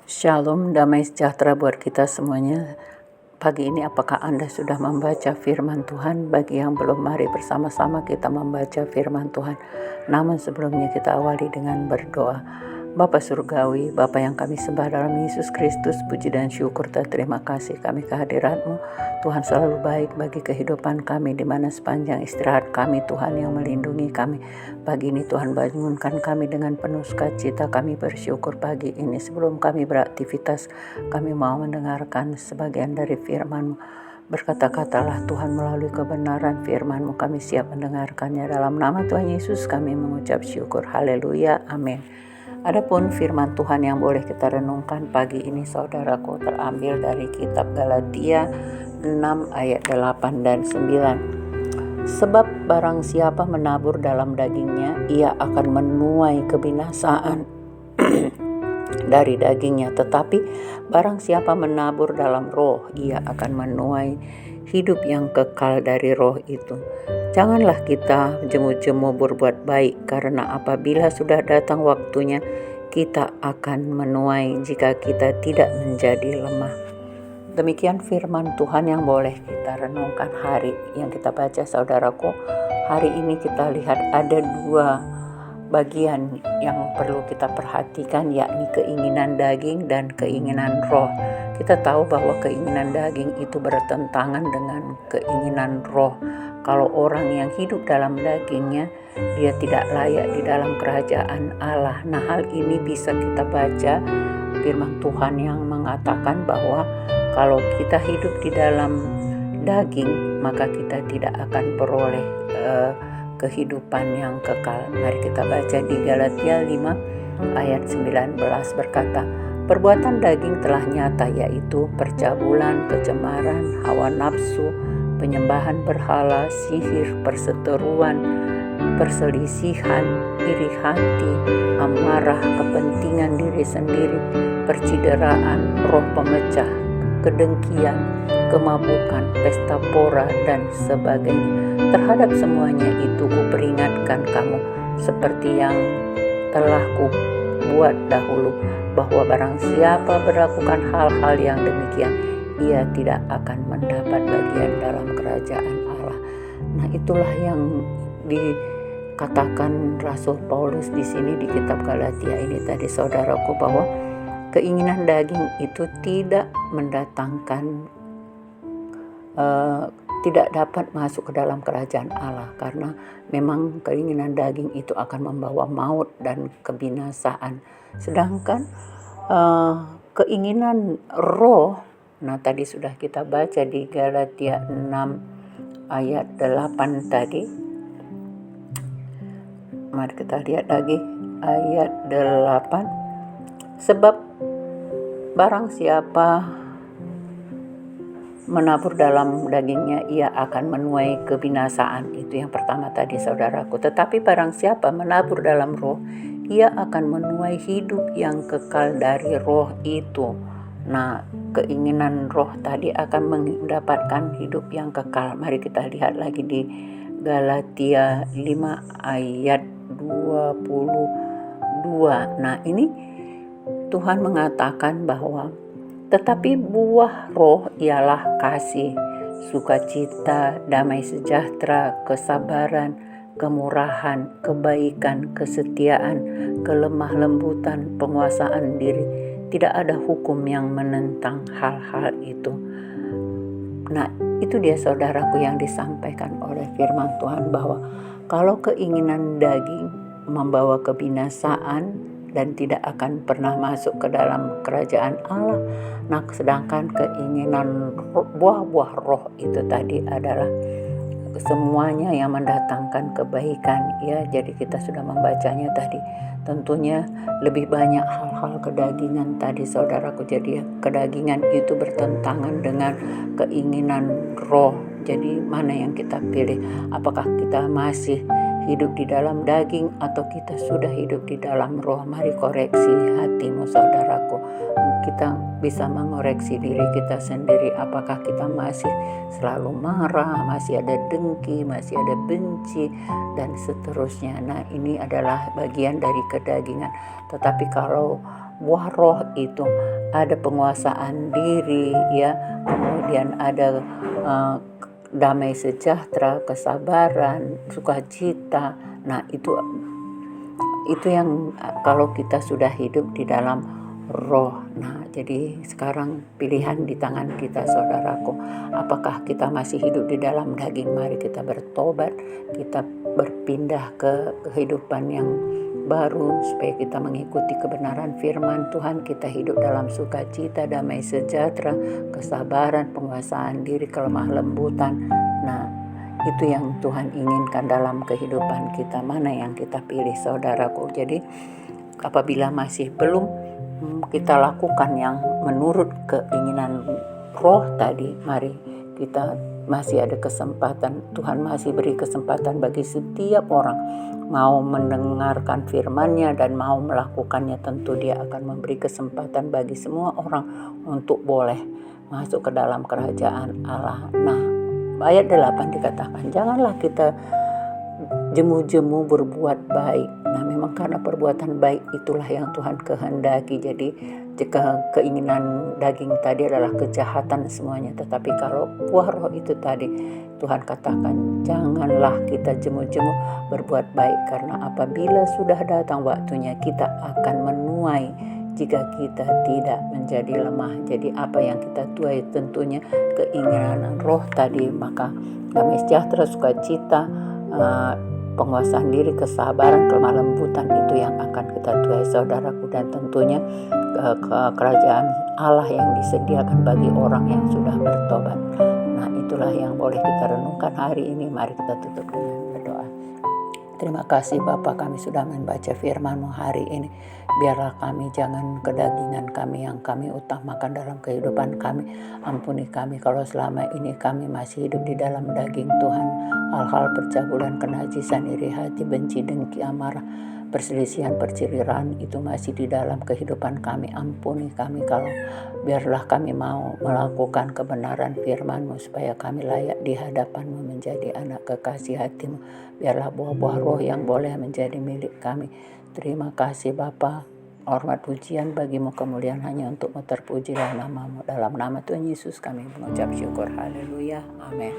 Shalom, damai sejahtera buat kita semuanya. Pagi ini apakah Anda sudah membaca firman Tuhan? Bagi yang belum, mari bersama-sama kita membaca firman Tuhan. Namun sebelumnya kita awali dengan berdoa. Bapa Surgawi, Bapa yang kami sembah dalam Yesus Kristus, puji dan syukur dan terima kasih kami kehadirat-Mu. Tuhan selalu baik bagi kehidupan kami, di mana sepanjang istirahat kami Tuhan yang melindungi kami. Pagi ini Tuhan bangunkan kami dengan penuh sukacita. Kami bersyukur pagi ini. Sebelum kami beraktivitas, kami mau mendengarkan sebagian dari firman-Mu. Berkata-katalah Tuhan melalui kebenaran firman-Mu. Kami siap mendengarkannya. Dalam nama Tuhan Yesus kami mengucap syukur. Haleluya. Amin. Adapun firman Tuhan yang boleh kita renungkan pagi ini, saudaraku, terambil dari kitab Galatia 6 ayat 8 dan 9. Sebab barang siapa menabur dalam dagingnya, ia akan menuai kebinasaan dari dagingnya. Tetapi barang siapa menabur dalam roh, ia akan menuai hidup yang kekal dari roh itu. Janganlah kita jemu-jemu berbuat baik, karena apabila sudah datang waktunya, kita akan menuai jika kita tidak menjadi lemah. Demikian firman Tuhan yang boleh kita renungkan hari yang kita baca, saudaraku. Hari ini kita lihat ada dua bagian yang perlu kita perhatikan, yakni keinginan daging dan keinginan roh. Kita tahu bahwa keinginan daging itu bertentangan dengan keinginan roh. Kalau orang yang hidup dalam dagingnya, dia tidak layak di dalam kerajaan Allah. Nah, hal ini bisa kita baca firman Tuhan yang mengatakan bahwa kalau kita hidup di dalam daging, maka kita tidak akan beroleh kehidupan yang kekal. Mari kita baca di Galatia 5 ayat 19 berkata, perbuatan daging telah nyata, yaitu percabulan, kecemaran, hawa nafsu, penyembahan berhala, sihir, perseteruan, perselisihan, iri hati, amarah, kepentingan diri sendiri, percideraan, roh pemecah, kedengkian, kemabukan, pesta pora, dan sebagainya. Terhadap semuanya itu kuperingatkan kamu, seperti yang telah kubuat dahulu, bahwa barang siapa berlakukan hal-hal yang demikian, ia tidak akan mendapat bagian dalam kerajaan Allah. Nah, itulah yang dikatakan Rasul Paulus di sini di kitab Galatia ini tadi, saudaraku, bahwa keinginan daging itu tidak mendatangkan tidak dapat masuk ke dalam kerajaan Allah, karena memang keinginan daging itu akan membawa maut dan kebinasaan. Sedangkan keinginan roh, nah tadi sudah kita baca di Galatia 6 ayat 8 tadi. Mari kita lihat lagi ayat 8. Sebab barang siapa menabur dalam dagingnya, ia akan menuai kebinasaan. Itu yang pertama tadi, saudaraku. Tetapi barang siapa menabur dalam roh, ia akan menuai hidup yang kekal dari roh itu. Nah, keinginan roh tadi akan mendapatkan hidup yang kekal. Mari kita lihat lagi di Galatia 5 ayat 22. Nah, ini Tuhan mengatakan bahwa tetapi buah roh ialah kasih, sukacita, damai sejahtera, kesabaran, kemurahan, kebaikan, kesetiaan, kelemah lembutan, penguasaan diri. Tidak ada hukum yang menentang hal-hal itu. Nah, itu dia, saudaraku, yang disampaikan oleh firman Tuhan, bahwa kalau keinginan daging membawa kebinasaan dan tidak akan pernah masuk ke dalam kerajaan Allah. Nah, sedangkan keinginan buah-buah roh itu tadi adalah semuanya yang mendatangkan kebaikan. Ya, jadi kita sudah membacanya tadi. Tentunya lebih banyak hal-hal kedagingan tadi, saudaraku. Jadi kedagingan itu bertentangan dengan keinginan roh. Jadi mana yang kita pilih? Apakah kita masih hidup di dalam daging atau kita sudah hidup di dalam roh? Mari koreksi hatimu, saudaraku. Kita bisa mengoreksi diri kita sendiri. Apakah kita masih selalu marah, masih ada dengki, masih ada benci, dan seterusnya. Nah, ini adalah bagian dari kedagingan. Tetapi kalau buah roh itu ada penguasaan diri ya, kemudian ada damai sejahtera, kesabaran, sukacita. Nah, itu yang kalau kita sudah hidup di dalam roh. Nah, jadi sekarang pilihan di tangan kita, saudaraku. Apakah kita masih hidup di dalam daging? Mari kita bertobat, kita berpindah ke kehidupan yang baru supaya kita mengikuti kebenaran firman Tuhan. Kita hidup dalam sukacita, damai sejahtera, kesabaran, penguasaan diri, kelemah lembutan. Nah, itu yang Tuhan inginkan dalam kehidupan kita. Mana yang kita pilih, saudaraku? Jadi apabila masih belum kita lakukan yang menurut keinginan roh tadi, mari kita masih ada kesempatan. Tuhan masih beri kesempatan bagi setiap orang mau mendengarkan firman-Nya dan mau melakukannya. Tentu Dia akan memberi kesempatan bagi semua orang untuk boleh masuk ke dalam kerajaan Allah. Nah, ayat 8 dikatakan, janganlah kita jemu-jemu berbuat baik. Nah, memang karena perbuatan baik itulah yang Tuhan kehendaki. Jadi jika keinginan daging tadi adalah kejahatan semuanya, tetapi kalau buah roh itu tadi, Tuhan katakan janganlah kita jemu-jemu berbuat baik, karena apabila sudah datang waktunya kita akan menuai jika kita tidak menjadi lemah. Jadi apa yang kita tuai tentunya keinginan roh tadi, maka damai sejahtera, sukacita, penguasaan diri, kesabaran, kelemah lembutan, itu yang akan kita tuai, saudaraku. Dan tentunya kerajaan Allah yang disediakan bagi orang yang sudah bertobat. Nah, itulah yang boleh kita renungkan hari ini. Mari kita tutup dengan berdoa. Terima kasih Bapa, kami sudah membaca firman-Mu hari ini. Biarlah kami jangan kedagingan kami yang kami utamakan dalam kehidupan kami. Ampuni kami kalau selama ini kami masih hidup di dalam daging Tuhan. Hal-hal percabulan, kenajisan, iri hati, benci, dengki, amarah, perselisihan, perciriran itu masih di dalam kehidupan kami. Ampuni kami kalau biarlah kami mau melakukan kebenaran firman-Mu supaya kami layak di hadapan-Mu menjadi anak kekasih hati-Mu. Biarlah buah-buah roh yang boleh menjadi milik kami. Terima kasih Bapa. Hormat pujian bagi-Mu, kemuliaan hanya untuk terpujilah nama-Mu. Dalam nama Tuhan Yesus kami mengucap syukur. Haleluya. Amin.